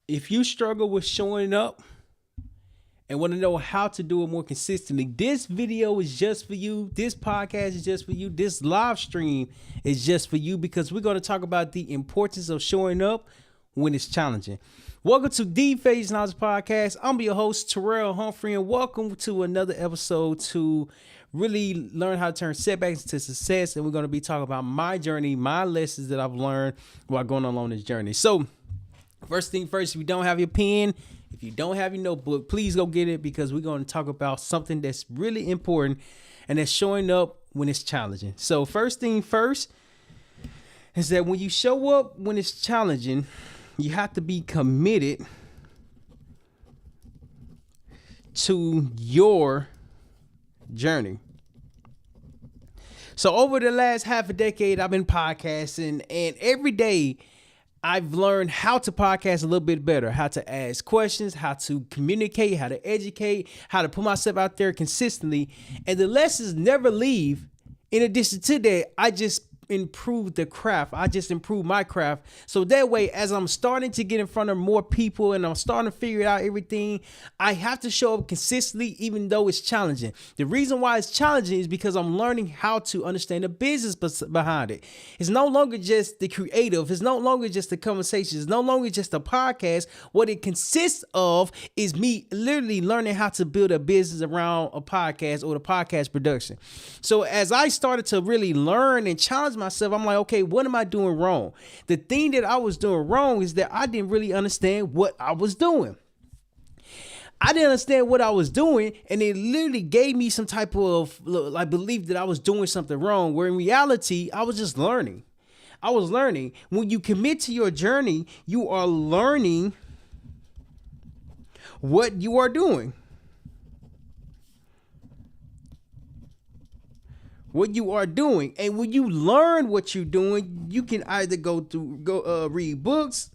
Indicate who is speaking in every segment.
Speaker 1: If you struggle with showing up and want to know how to do it more consistently, this video is just for you. This podcast is just for you. This live stream is just for you because we're going to talk about the importance of showing up when it's challenging. Welcome to the Phase Knowledge Podcast. I'm your host, Terrell Humphrey, and welcome to another episode to really learn how to turn setbacks into success. And we're going to be talking about my journey, my lessons that I've learned while going along this journey. So, first thing first, if you don't have your pen, if you don't have your notebook, please go get it because we're going to talk about something that's really important and that's showing up when it's challenging. So first thing first is that when you show up when it's challenging, you have to be committed to your journey. So over the last half a decade, I've been podcasting, and every day I've learned how to podcast a little bit better, how to ask questions, how to communicate, how to educate, how to put myself out there consistently. And the lessons never leave. In addition to that, I just improved the craft. I just improved my craft. So that way, as I'm starting to get in front of more people and I'm starting to figure out everything, I have to show up consistently, even though it's challenging. The reason why it's challenging is because I'm learning how to understand the business behind it. It's no longer just the creative. It's no longer just the conversation. It's no longer just a podcast. What it consists of is me literally learning how to build a business around a podcast or the podcast production. So as I started to really learn and challenge myself, I'm like, okay, what am I doing wrong? The thing that I was doing wrong is that I didn't really understand what I was doing. I didn't understand what I was doing, and it literally gave me some type of like belief that I was doing something wrong, where in reality, I was just learning. I was learning. When you commit to your journey, you are learning what you are doing. What you are doing. And when you learn what you're doing, you can either go read books.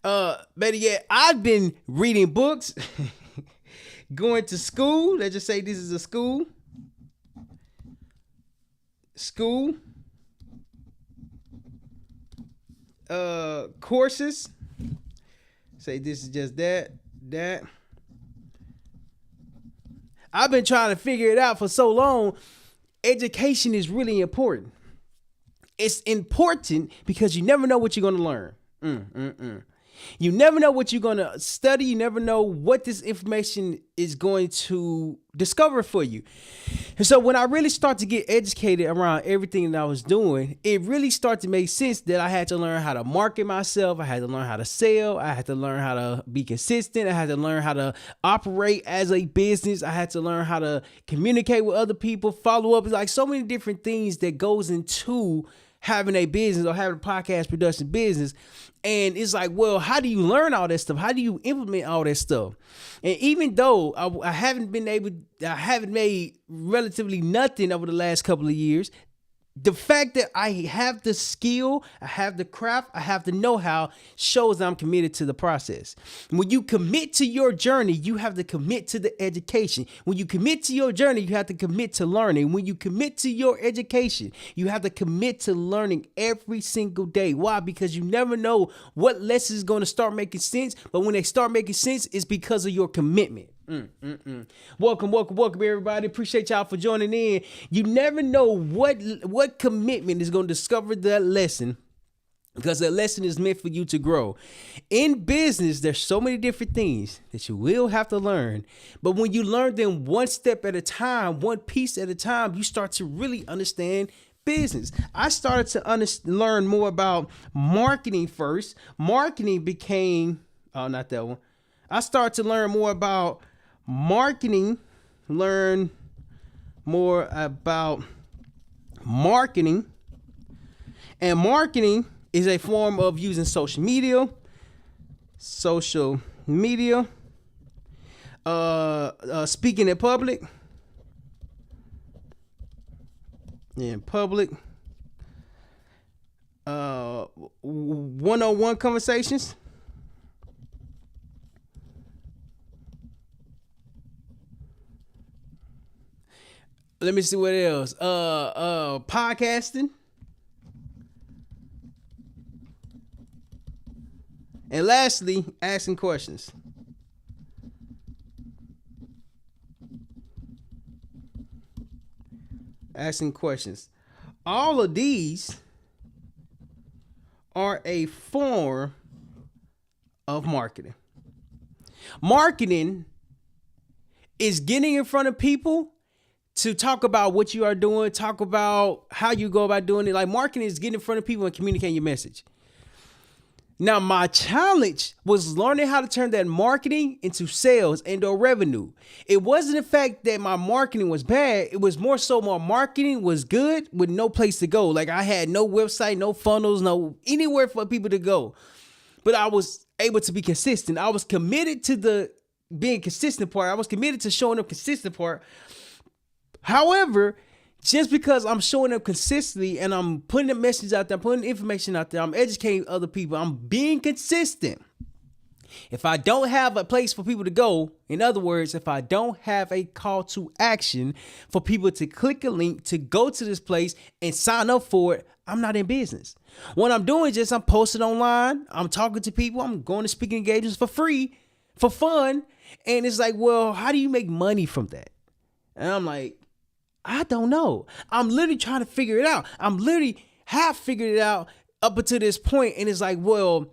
Speaker 1: Better yet, I've been reading books, going to school. Let's just say this is a school. Courses. Say this is just that. I've been trying to figure it out for so long. Education is really important. It's important because you never know what you're going to learn. You never know what you're going to study. You never know what this information is going to discover for you. And so when I really start to get educated around everything that I was doing, it really started to make sense that I had to learn how to market myself. I had to learn how to sell. I had to learn how to be consistent. I had to learn how to operate as a business. I had to learn how to communicate with other people, follow up. It's like so many different things that goes into having a business or having a podcast production business. And it's like, well, how do you learn all that stuff? How do you implement all that stuff? And even though I haven't made relatively nothing over the last couple of years, the fact that I have the skill, I have the craft, I have the know-how shows that I'm committed to the process. When you commit to your journey, you have to commit to the education. When you commit to your journey, you have to commit to learning. When you commit to your education, you have to commit to learning every single day. Why? Because you never know what lesson is going to start making sense, but when they start making sense, it's because of your commitment. Welcome, everybody. Appreciate y'all for joining in. You never know what commitment is going to discover that lesson, because that lesson is meant for you to grow. In business, there's so many different things that you will have to learn. But when you learn them one step at a time, one piece at a time, you start to really understand business. I started to learn more about marketing first. Marketing became, not that one. I started to learn more about marketing, learn more about marketing. And marketing is a form of using social media, speaking in public, one-on-one conversations. Let me see what else. Podcasting. And lastly, asking questions. Asking questions. All of these are a form of marketing. Marketing is getting in front of people to talk about what you are doing, talk about how you go about doing it. Like marketing is getting in front of people and communicating your message. Now, my challenge was learning how to turn that marketing into sales and or revenue. It wasn't the fact that my marketing was bad. It was more so my marketing was good with no place to go. Like I had no website, no funnels, no anywhere for people to go. But I was able to be consistent. I was committed to the being consistent part. I was committed to showing up consistent part. However, just because I'm showing up consistently and I'm putting the message out there, I'm putting the information out there, I'm educating other people, I'm being consistent. If I don't have a place for people to go, in other words, if I don't have a call to action for people to click a link to go to this place and sign up for it, I'm not in business. What I'm doing is just I'm posting online, I'm talking to people, I'm going to speaking engagements for free, for fun. And it's like, well, how do you make money from that? And I'm like, I don't know. I'm literally trying to figure it out. I'm literally have figured it out up until this point. And it's like, well,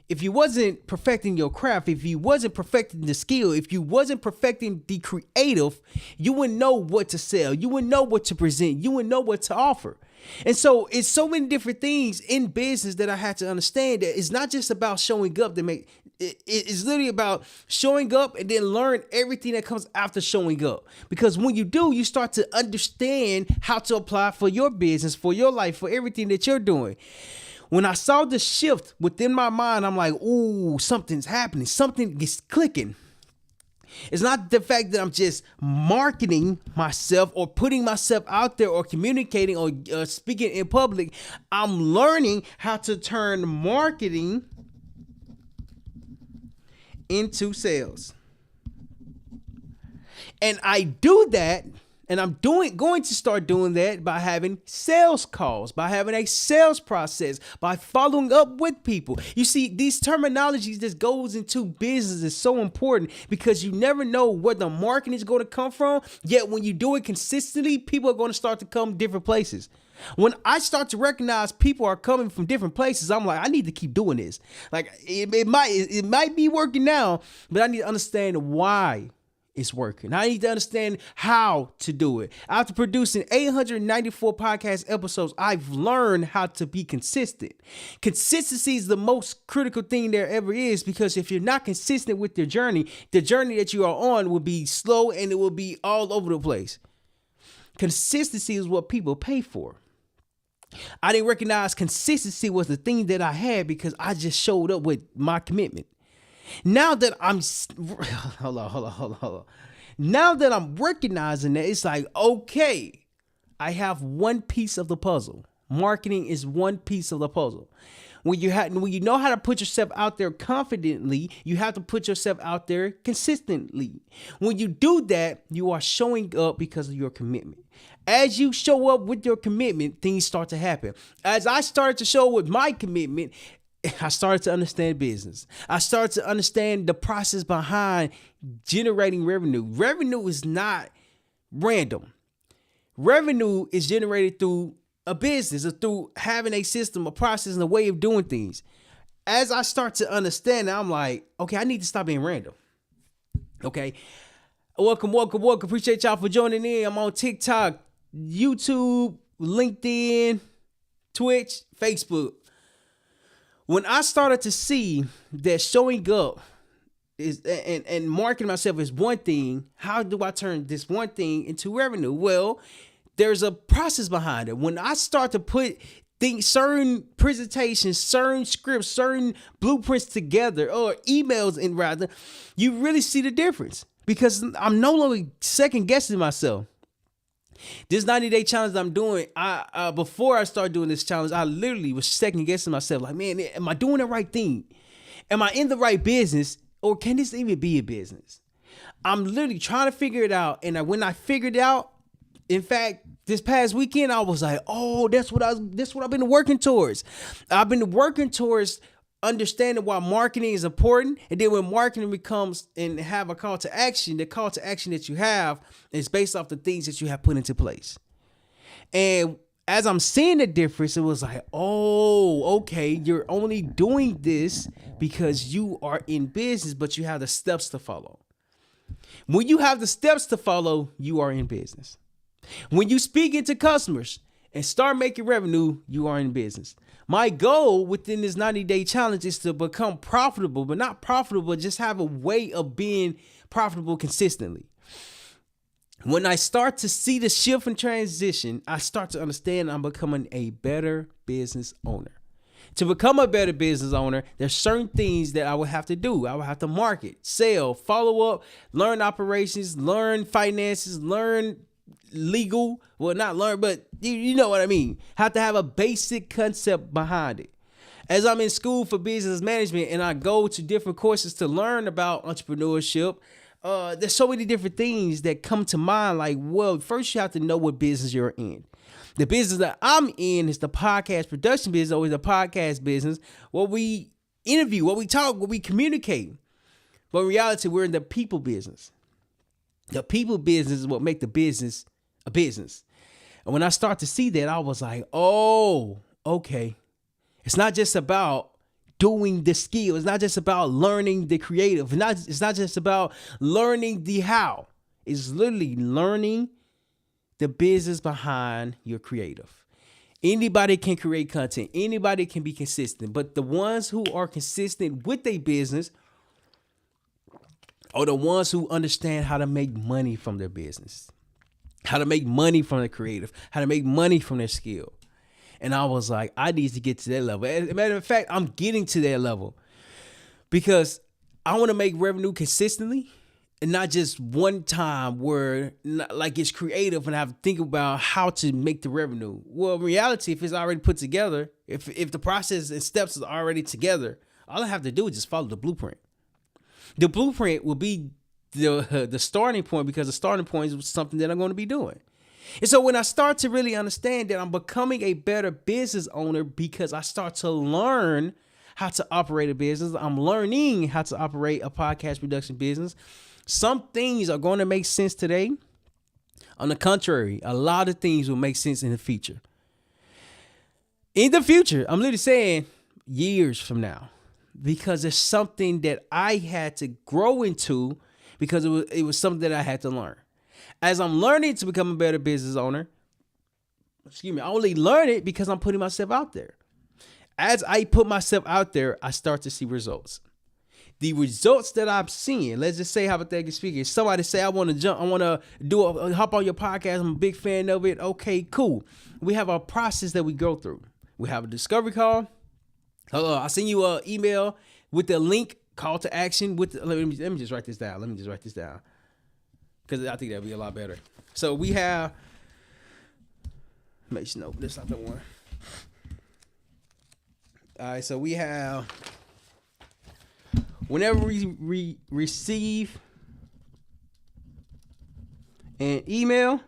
Speaker 1: if you wasn't perfecting your craft, if you wasn't perfecting the skill, if you wasn't perfecting the creative, you wouldn't know what to sell. You wouldn't know what to present. You wouldn't know what to offer. And so it's so many different things in business that I had to understand that it's not just about showing up to make it's literally about showing up and then learn everything that comes after showing up. Because when you do, you start to understand how to apply for your business, for your life, for everything that you're doing. When I saw the shift within my mind, I'm like, ooh, something's happening. Something is clicking. It's not the fact that I'm just marketing myself or putting myself out there or communicating or speaking in public. I'm learning how to turn marketing into sales. And I do that, and I'm going to start doing that by having sales calls, by having a sales process, by following up with people. You see, these terminologies that goes into business is so important because you never know where the marketing is going to come from. Yet when you do it consistently, people are going to start to come different places. When I start to recognize people are coming from different places, I'm like, I need to keep doing this. Like it might be working now, but I need to understand why it's working. I need to understand how to do it. After producing 894 podcast episodes, I've learned how to be consistent. Consistency is the most critical thing there ever is, because if you're not consistent with your journey, the journey that you are on will be slow and it will be all over the place. Consistency is what people pay for. I didn't recognize consistency was the thing that I had because I just showed up with my commitment. Now that I'm, hold on. Now that I'm recognizing that, it's like, okay, I have one piece of the puzzle. Marketing is one piece of the puzzle. When you know how to put yourself out there confidently, you have to put yourself out there consistently. When you do that, you are showing up because of your commitment. As you show up with your commitment, things start to happen. As I started to show with my commitment, I started to understand business. I started to understand the process behind generating revenue. Revenue is not random. Revenue is generated through a business or through having a system, a process, and a way of doing things. As I start to understand, I'm like, okay, I need to stop being random. Okay. Welcome. Appreciate y'all for joining in. I'm on TikTok, YouTube, LinkedIn, Twitch, Facebook. When I started to see that showing up is and marketing myself is one thing, how do I turn this one thing into revenue? Well, there's a process behind it. When I start to put certain presentations, certain scripts, certain blueprints together, or emails in rather, you really see the difference because I'm no longer second guessing myself. This 90-day challenge that I'm doing, before I started doing this challenge, I literally was second guessing myself. Like, man, am I doing the right thing? Am I in the right business? Or can this even be a business? I'm literally trying to figure it out. And when I figured it out, in fact, this past weekend, I was like, oh, that's what I've been working towards. I've been working towards understanding why marketing is important. And then when marketing becomes and have a call to action, the call to action that you have is based off the things that you have put into place. And as I'm seeing the difference, it was like, oh, okay, you're only doing this because you are in business, but you have the steps to follow. When you have the steps to follow, you are in business. When you speak into customers and start making revenue, you are in business. My goal within this 90-day challenge is to become profitable, but not profitable, just have a way of being profitable consistently. When I start to see the shift and transition, I start to understand I'm becoming a better business owner. To become a better business owner, there's certain things that I would have to do. I would have to market, sell, follow up, learn operations, learn finances, learn legal. Well, not learn, but you know what I mean. Have to have a basic concept behind it. As I'm in school for business management and I go to different courses to learn about entrepreneurship, there's so many different things that come to mind. Like, well, first you have to know what business you're in. The business that I'm in is the podcast production business, or the podcast business, where we interview, where we talk, where we communicate. But in reality, we're in the people business. The people business is what make the business a business. And when I start to see that, I was like, oh, okay. It's not just about doing the skill. It's not just about learning the creative. It's not just about learning the how. It's literally learning the business behind your creative. Anybody can create content. Anybody can be consistent. But the ones who are consistent with their business are the ones who understand how to make money from their business, how to make money from the creative, how to make money from their skill. And I was like, I need to get to that level. As a matter of fact, I'm getting to that level because I want to make revenue consistently and not just one time where like it's creative and I have to think about how to make the revenue. Well, in reality, if it's already put together, if the process and steps is already together, all I have to do is just follow the blueprint. The blueprint will be the starting point because the starting point is something that I'm going to be doing. And so when I start to really understand that I'm becoming a better business owner because I start to learn how to operate a business, I'm learning how to operate a podcast production business. Some things are going to make sense today. On the contrary, a lot of things will make sense in the future. In the future, I'm literally saying years from now, because it's something that I had to grow into because it was something that I had to learn. As I'm learning to become a better business owner, I only learn it because I'm putting myself out there. As I put myself out there, I start to see results. The results that I'm seeing, let's just say hypothetically speaking, somebody say, I want to hop on your podcast. I'm a big fan of it. Okay, cool. We have a process that we go through. We have a discovery call. I'll send you an email with the link, call to action. Let me just write this down. Because I think that'd be a lot better. So we have, make sure, no, this is not the one. All right, so we have, whenever we receive an email,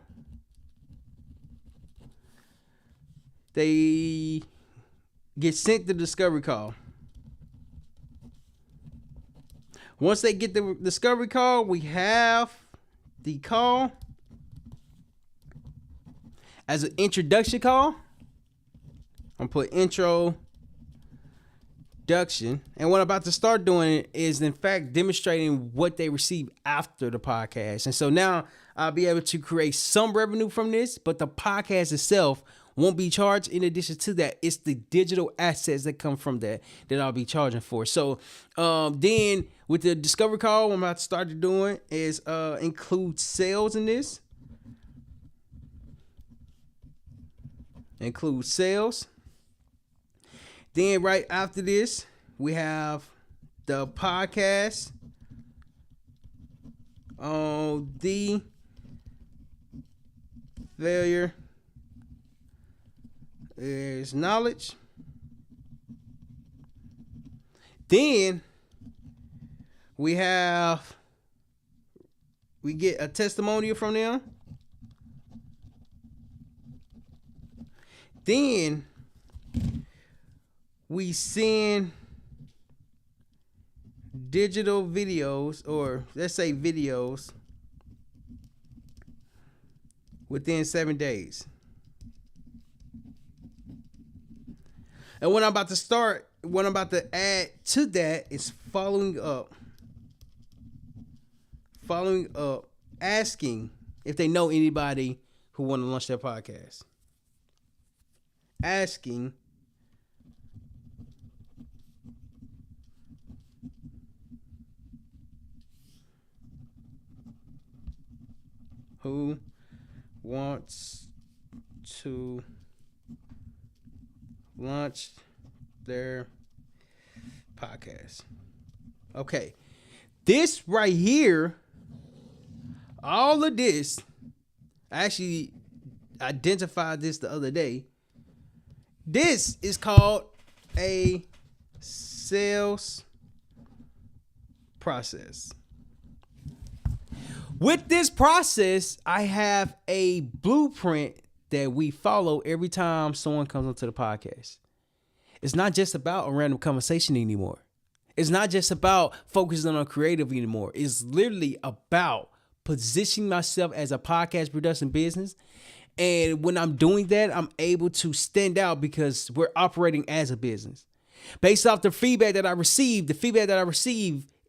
Speaker 1: they get sent the discovery call. Once they get the discovery call, we have the call as an introduction call. I'm going to put introduction. And what I'm about to start doing is, in fact, demonstrating what they receive after the podcast. And so now I'll be able to create some revenue from this, but the podcast itself won't be charged. In addition to that, it's the digital assets that come from that I'll be charging for. So then with the discovery call, what I'm about to start doing is include sales in this. Include sales. Then right after this, we have the podcast on the failure is knowledge. Then we get a testimonial from them. Then we send digital videos, or let's say videos, within 7 days. And what I'm about to add to that is following up, asking if they know anybody who want to launch their podcast. Asking who wants to launch their podcast. Okay. This right here, all of this, I actually identified this the other day. This is called a sales process. With this process, I have a blueprint that we follow every time someone comes onto the podcast. It's not just about a random conversation anymore. It's not just about focusing on creative anymore. It's literally about positioning myself as a podcast production business. And when I'm doing that, I'm able to stand out because we're operating as a business. Based off the feedback that I received,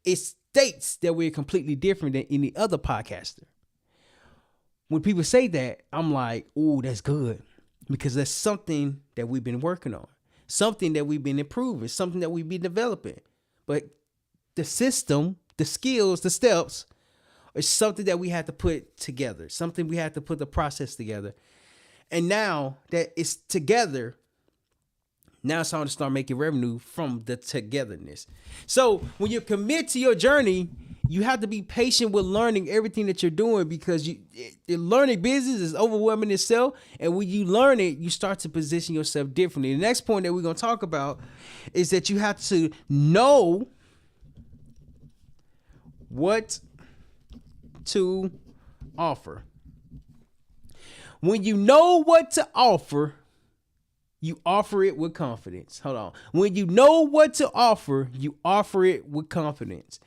Speaker 1: it states that we're completely different than any other podcaster. When people say that, I'm like, ooh, that's good. Because that's something that we've been working on. Something that we've been improving. Something that we've been developing. But the system, the skills, the steps, is something that we have to put together. Something we have to put the process together. And now that it's together, now it's time to start making revenue from the togetherness. So when you commit to your journey, you have to be patient with learning everything that you're doing, because learning business is overwhelming itself. And when you learn it, you start to position yourself differently. The next point that we're going to talk about is that you have to know what to offer. When you know what to offer, you offer it with confidence. Hold on. When you know what to offer, you offer it with confidence.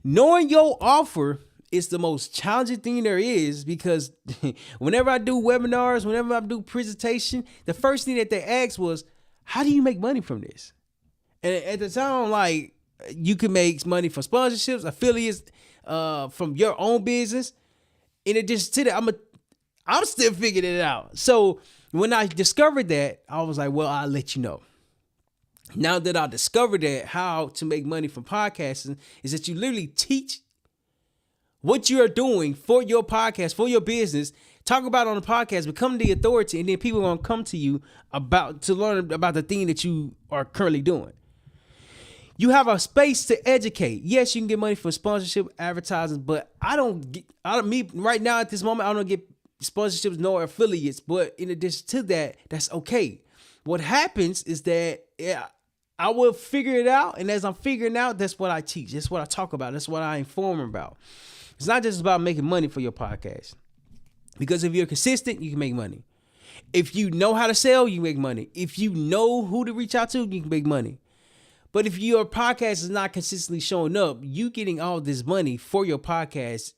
Speaker 1: Knowing your offer is the most challenging thing there is, because whenever I do webinars, whenever I do presentation, the first thing that they asked was, how do you make money from this? And at the time, like, you can make money from sponsorships, affiliates, from your own business. In addition to that, I'm still figuring it out. So when I discovered that, I was like, well, I'll let you know. Now that I discovered that, how to make money from podcasting is that you literally teach what you are doing for your podcast, for your business, talk about it on the podcast, become the authority, and then people are going to come to you to learn about the thing that you are currently doing. You have a space to educate. Yes, you can get money for sponsorship, advertising, but right now at this moment, I don't get sponsorships nor affiliates. But in addition to that, that's okay. What happens is that I will figure it out, and as I'm figuring out, that's what I teach. That's what I talk about. That's what I inform about. It's not just about making money for your podcast, because if you're consistent, you can make money. If you know how to sell, you make money. If you know who to reach out to, you can make money. But if your podcast is not consistently showing up, you getting all this money for your podcast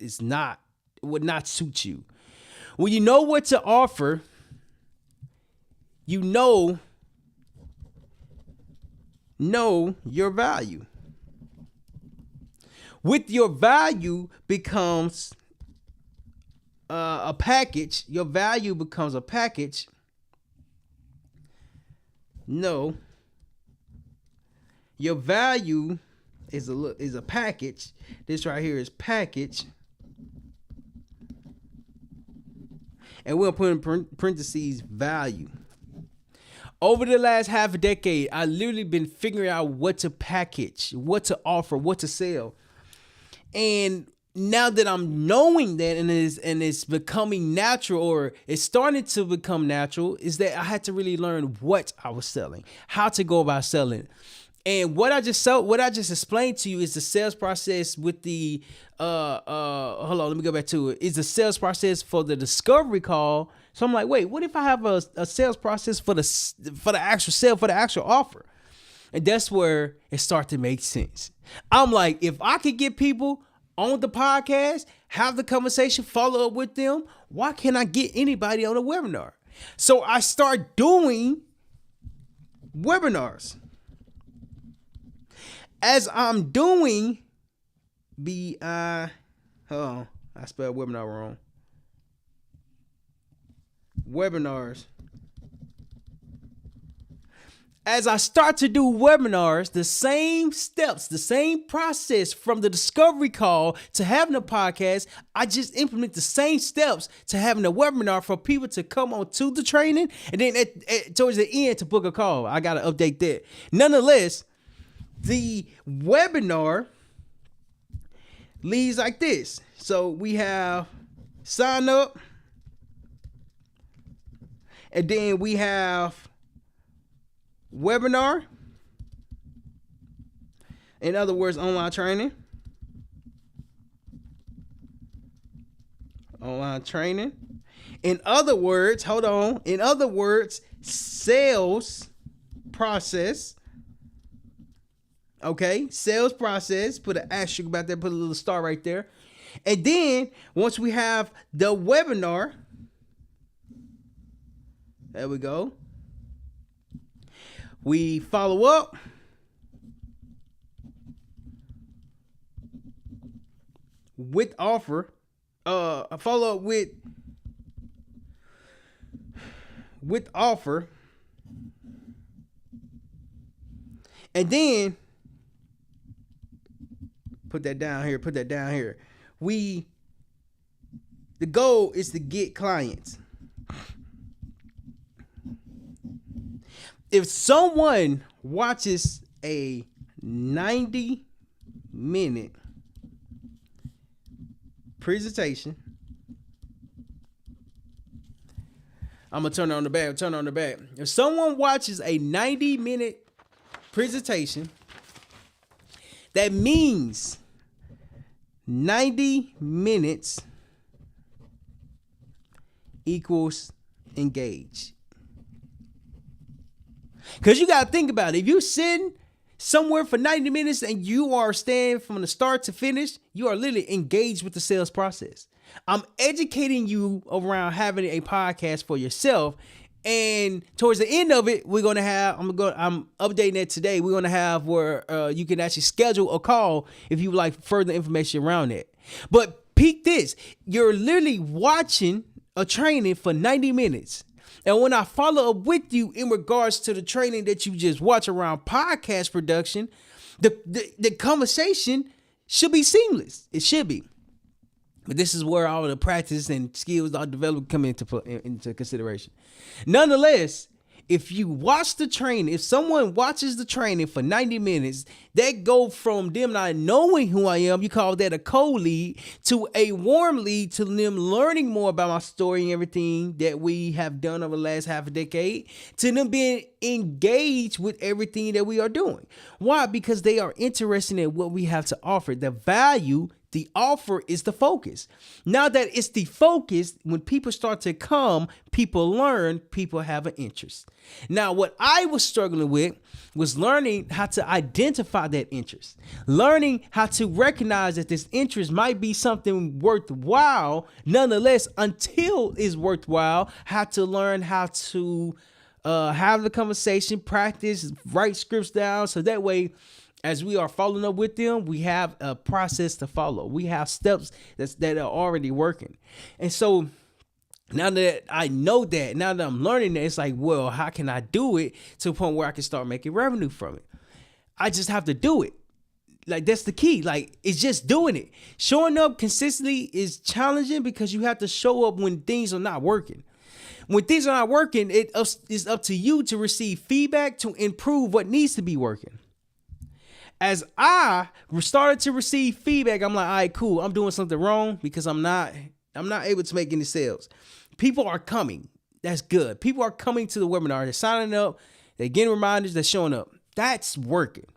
Speaker 1: would not suit you. When you know what to offer, you know your value. With your value becomes a package. Your value becomes a package. No. Your value is a package. This right here is package. And we'll put in parentheses value. Over the last half a decade, I literally been figuring out what to package, what to offer, what to sell. And now that I'm knowing that, and it's becoming natural, or it's starting to become natural, is that I had to really learn what I was selling, how to go about selling. And what I just explained to you is the sales process with the hold on, let me go back to it. It's the sales process for the discovery call. So I'm like, wait, what if I have a sales process for the actual sale, for the actual offer? And that's where it started to make sense. I'm like, if I could get people on the podcast, have the conversation, follow up with them, why can't I get anybody on a webinar? So I start doing webinars. As I'm doing hold on, I spelled webinar wrong. Webinars. As I start to do webinars, the same steps, the same process from the discovery call to having a podcast, I just implement the same steps to having a webinar for people to come on to the training, and then towards the end to book a call. I got to update that. Nonetheless, the webinar leads like this. So we have sign up, and then we have webinar. In other words, online training. Online training. In other words, hold on. In other words, sales process. Okay, sales process. Put an asterisk about that. Put a little star right there. And then once we have the webinar, there we go. We follow up with offer. Follow up with offer. And then put that down here. The goal is to get clients. If someone watches a 90-minute presentation, I'm going to turn on the back. If someone watches a 90-minute presentation, that means 90 minutes equals engage. Because you got to think about it. If you're sitting somewhere for 90 minutes and you are staying from the start to finish, you are literally engaged with the sales process. I'm educating you around having a podcast for yourself. And towards the end of it, we're going to have, I'm updating it today. We're going to have where you can actually schedule a call if you would like further information around it. But peek this, you're literally watching a training for 90 minutes. And when I follow up with you in regards to the training that you just watch around podcast production, the conversation should be seamless. It should be. But this is where all the practice and skills I developed come into consideration. Nonetheless, if you watch the training, if someone watches the training for 90 minutes, that go from them not knowing who I am, you call that a cold lead, to a warm lead, to them learning more about my story and everything that we have done over the last half a decade, to them being engaged with everything that we are doing. Why? Because they are interested in what we have to offer. The value, the offer is the focus. Now that it's the focus, when people start to come, people learn, people have an interest. Now, what I was struggling with was learning how to identify that interest, learning how to recognize that this interest might be something worthwhile. Nonetheless, until it's worthwhile, how to learn how to have the conversation, practice, write scripts down, so that way, as we are following up with them, we have a process to follow. We have steps that are already working. And so now that I know that, now that I'm learning that, it's like, well, how can I do it to a point where I can start making revenue from it? I just have to do it. Like, that's the key. Like, it's just doing it. Showing up consistently is challenging because you have to show up when things are not working. When things are not working, it is up to you to receive feedback to improve what needs to be working. As I started to receive feedback, I'm like, all right, cool. I'm doing something wrong because I'm not able to make any sales. People are coming. That's good. People are coming to the webinar. They're signing up. They're getting reminders. They're showing up. That's working.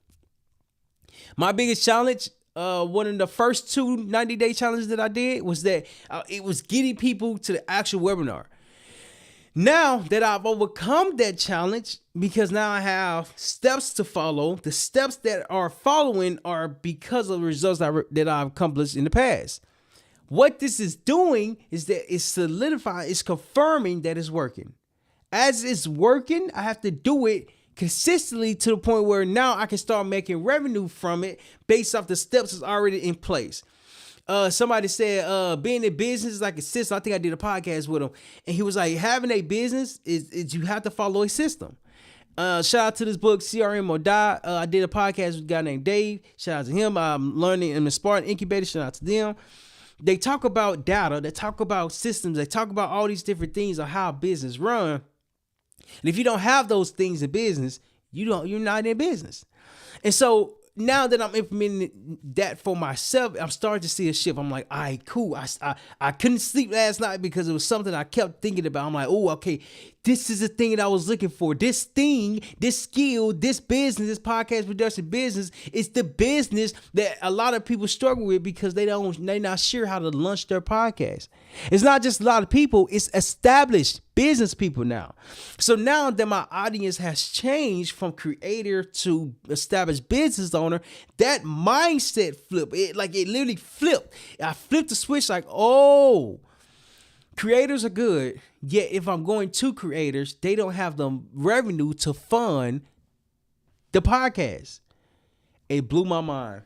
Speaker 1: My biggest challenge, one of the first 2 90-day challenges that I did was that it was getting people to the actual webinar. Now that I've overcome that challenge, because now I have steps to follow, the steps that are following are because of the results that I've accomplished in the past. What this is doing is that it's solidifying, it's confirming that it's working. As it's working, I have to do it consistently to the point where now I can start making revenue from it based off the steps that's already in place. Somebody said being in business is like a system. I think I did a podcast with him, and he was like, having a business is you have to follow a system. Shout out to this book, CRM or Die. I did a podcast with a guy named Dave. Shout out to him. I'm learning in the Spartan Incubator. Shout out to them. They talk about data. They talk about systems. They talk about all these different things of how business run. And if you don't have those things in business, you're not in business. And so now that I'm implementing that for myself, I'm starting to see a shift. I'm like, all right, cool. I couldn't sleep last night because it was something I kept thinking about. I'm like, oh, okay, this is the thing that I was looking for. This thing, this skill, this business, this podcast production business is the business that a lot of people struggle with because they're not sure how to launch their podcast. It's not just a lot of people, it's established business people now. So now that my audience has changed from creator to established business owner, that mindset flip, it literally flipped. I flipped the switch like, oh, creators are good. Yet if I'm going to creators, they don't have the revenue to fund the podcast. It blew my mind.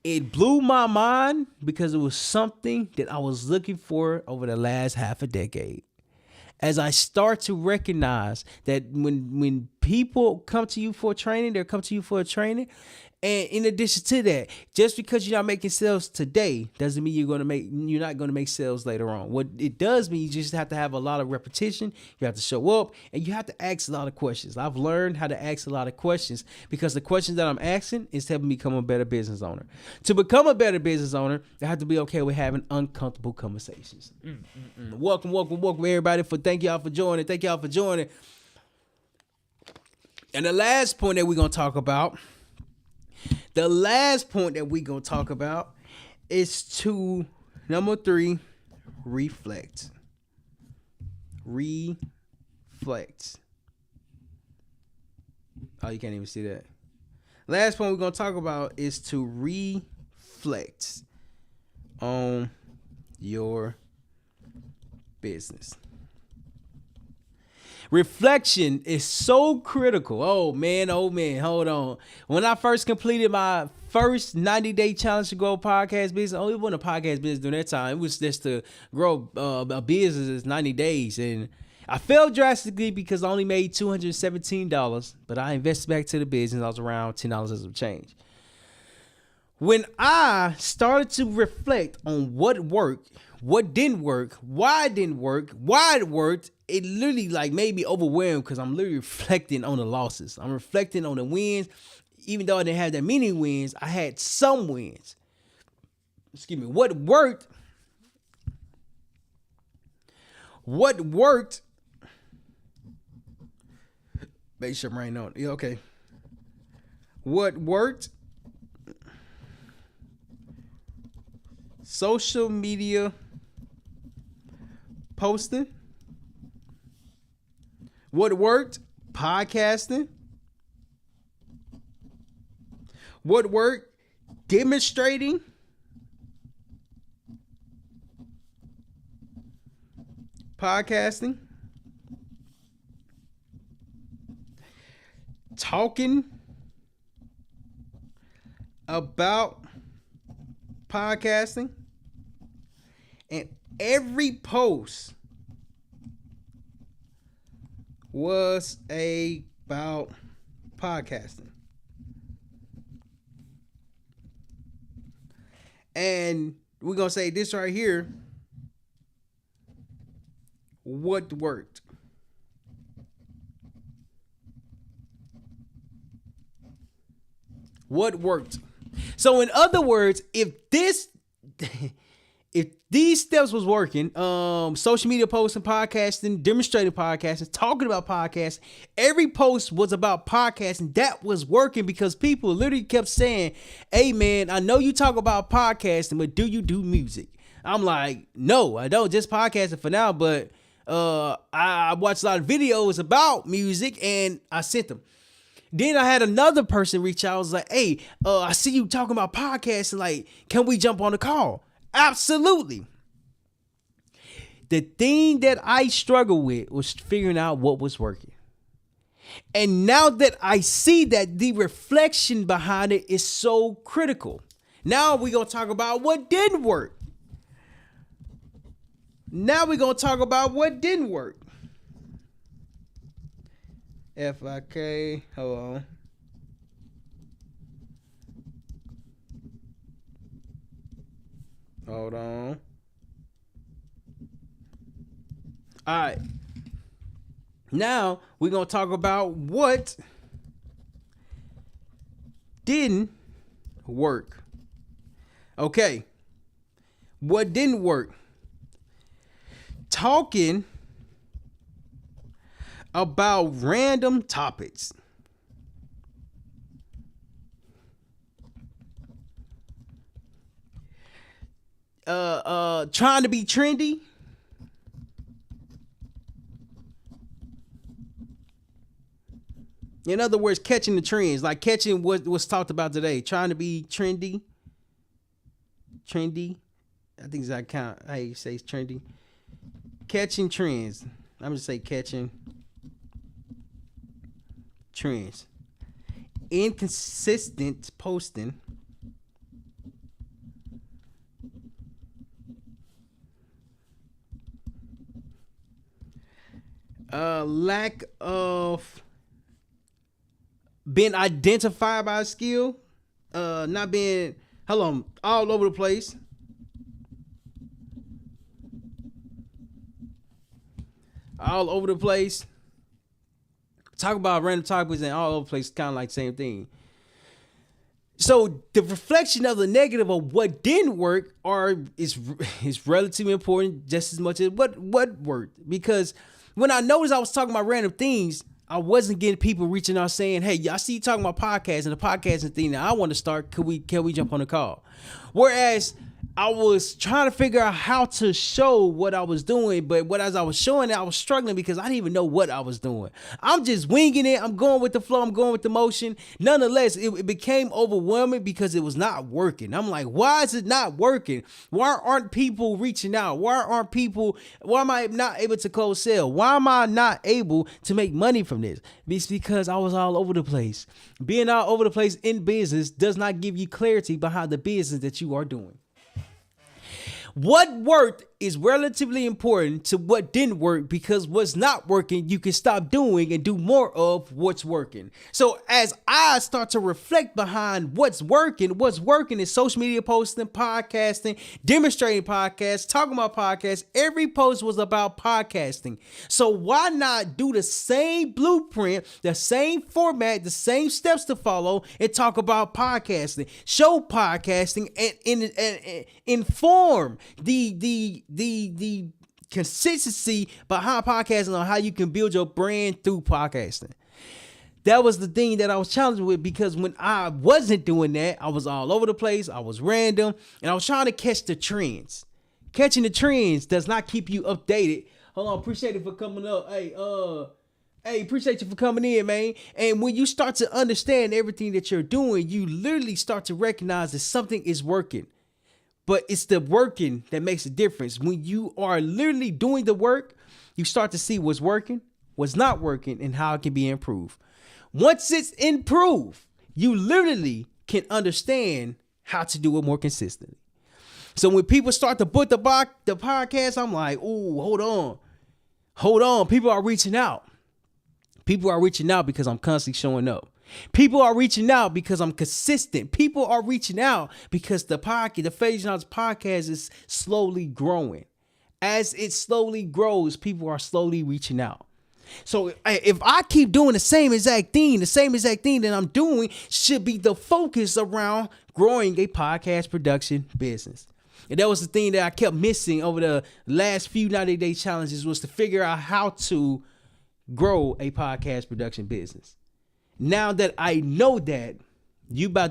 Speaker 1: It blew my mind because it was something that I was looking for over the last half a decade. As I start to recognize that when people come to you for training, they'll come to you for a training. And in addition to that, just because you're not making sales today doesn't mean you're not going to make sales later on. What it does mean, you just have to have a lot of repetition. You have to show up and you have to ask a lot of questions. I've learned how to ask a lot of questions because the questions that I'm asking is helping me become a better business owner. To become a better business owner, I have to be okay with having uncomfortable conversations. Welcome, everybody. Thank y'all for joining. And the last point that we're going to talk about is to, number 3, reflect. Reflect. Oh, you can't even see that. Last point we're going to talk about is to reflect on your business. Reflection is so critical. Oh man, hold on. When I first completed my first 90-day challenge to grow a podcast business, it wasn't a podcast business during that time. It was just to grow a business in 90 days. And I failed drastically because I only made $217, but I invested back to the business. I was around $10 as of change. When I started to reflect on what worked, what didn't work, why it didn't work, why it worked, it literally made me overwhelmed because I'm literally reflecting on the losses. I'm reflecting on the wins. Even though I didn't have that many wins, I had some wins. Excuse me. What worked? Make sure I'm writing on. Yeah, okay. What worked? Social media posting. What worked? Podcasting. What worked? Demonstrating. Podcasting. Talking about podcasting. And every post was about podcasting. And we're going to say this right here. What worked? What worked? So in other words, if these steps was working, social media posting, podcasting, demonstrating podcasting, talking about podcasts, every post was about podcasting, that was working because people literally kept saying, hey man, I know you talk about podcasting, but do you do music? I'm like, no, I don't, just podcasting for now, but I watched a lot of videos about music and I sent them. Then I had another person reach out. I was like, hey, I see you talking about podcasts. Like, can we jump on the call? Absolutely. The thing that I struggled with was figuring out what was working. And now that I see that, the reflection behind it is so critical. Now we're going to talk about what didn't work. FIK, hold on. Hold on. All right. Now we're going to talk about what didn't work. Okay. What didn't work? Talking about random topics. Trying to be trendy. In other words, catching the trends, like catching what was talked about today. Trying to be trendy. I think that count. How you say it's trendy. Catching trends. I'm just say catching trends. Inconsistent posting. Lack of being identified by a skill. Not being, all over the place. Talk about random topics and all over the place, kind of like the same thing. So the reflection of the negative of what didn't work is relatively important just as much as what worked. Because when I noticed I was talking about random things, I wasn't getting people reaching out saying, hey, I see you talking about podcasts and the podcasting thing that I want to start. Can we jump on the call? Whereas I was trying to figure out how to show what I was doing, but as I was showing it, I was struggling because I didn't even know what I was doing. I'm just winging it. I'm going with the flow. I'm going with the motion. Nonetheless, it became overwhelming because it was not working. I'm like, why is it not working? Why aren't people reaching out? Why am I not able to close sale? Why am I not able to make money from this? It's because I was all over the place. Being all over the place in business does not give you clarity behind the business that you are doing. What worked is relatively important to what didn't work, because what's not working, you can stop doing and do more of what's working. So as I start to reflect behind what's working is social media posting, podcasting, demonstrating podcasts, talking about podcasts. Every post was about podcasting. So why not do the same blueprint, the same format, the same steps to follow and talk about podcasting, show podcasting and inform the consistency behind podcasting on how you can build your brand through podcasting. That was the thing that I was challenged with, because when I wasn't doing that, I was all over the place. I was random and I was trying to catch the trends. Catching the trends does not keep you updated. Hold on. Appreciate it for coming up. Hey, appreciate you for coming in, man. And when you start to understand everything that you're doing, you literally start to recognize that something is working. But it's the working that makes a difference. When you are literally doing the work, you start to see what's working, what's not working, and how it can be improved. Once it's improved, you literally can understand how to do it more consistently. So when people start to book the podcast, I'm like, oh, hold on. People are reaching out. People are reaching out because I'm constantly showing up. People are reaching out because I'm consistent. People are reaching out because the Phase Knowledge podcast is slowly growing. As it slowly grows, people are slowly reaching out. So if I keep doing the same exact thing that I'm doing should be the focus around growing a podcast production business. And that was the thing that I kept missing over the last few 90-day challenges, was to figure out how to grow a podcast production business. Now that I know that, you are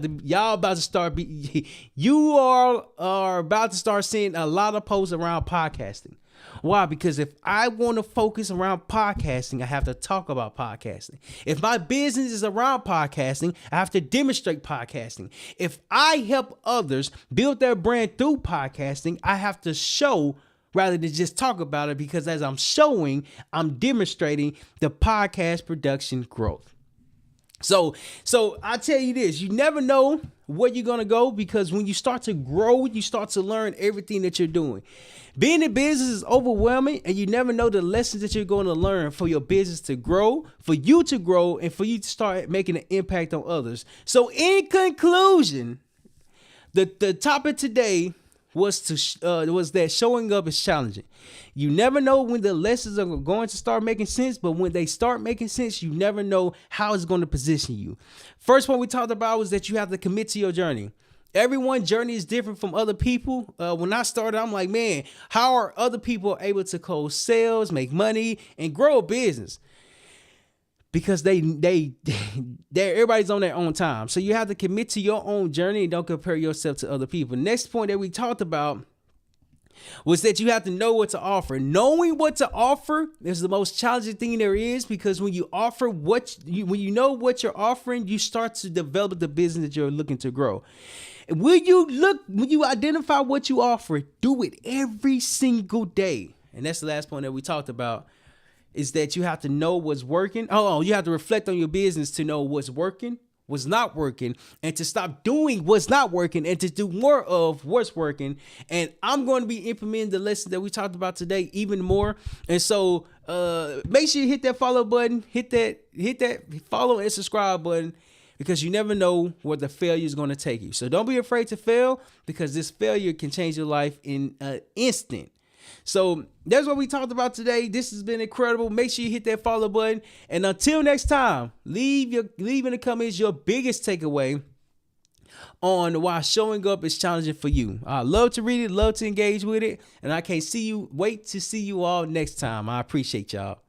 Speaker 1: about to start seeing a lot of posts around podcasting. Why? Because if I want to focus around podcasting, I have to talk about podcasting. If my business is around podcasting, I have to demonstrate podcasting. If I help others build their brand through podcasting, I have to show rather than just talk about it, because as I'm showing, I'm demonstrating the podcast production growth. So I tell you this, you never know where you're going to go, because when you start to grow, you start to learn everything that you're doing. Being in business is overwhelming, and you never know the lessons that you're going to learn for your business to grow, for you to grow, and for you to start making an impact on others. So in conclusion, the topic today was that showing up is challenging. You never know when the lessons are going to start making sense, but when they start making sense, you never know how it's going to position you. First one we talked about was that you have to commit to your journey. Everyone's journey is different from other people. When I started, I'm like, man, how are other people able to close sales, make money, and grow a business? Because they're everybody's on their own time. So you have to commit to your own journey and don't compare yourself to other people. Next point that we talked about was that you have to know what to offer. Knowing what to offer is the most challenging thing there is, because when you offer when you know what you're offering, you start to develop the business that you're looking to grow. And when you identify what you offer, do it every single day. And that's the last point that we talked about, is that you have to know what's working. You have to reflect on your business to know what's working, what's not working, and to stop doing what's not working and to do more of what's working. And I'm going to be implementing the lesson that we talked about today even more. And so make sure you hit that follow button, hit that follow and subscribe button, because you never know where the failure is going to take you. So don't be afraid to fail, because this failure can change your life in an instant. So that's what we talked about today. This has been incredible. Make sure you hit that follow button. And until next time, leave in the comments your biggest takeaway on why showing up is challenging for you. I love to read it, love to engage with it. And I can't wait to see you all next time. I appreciate y'all.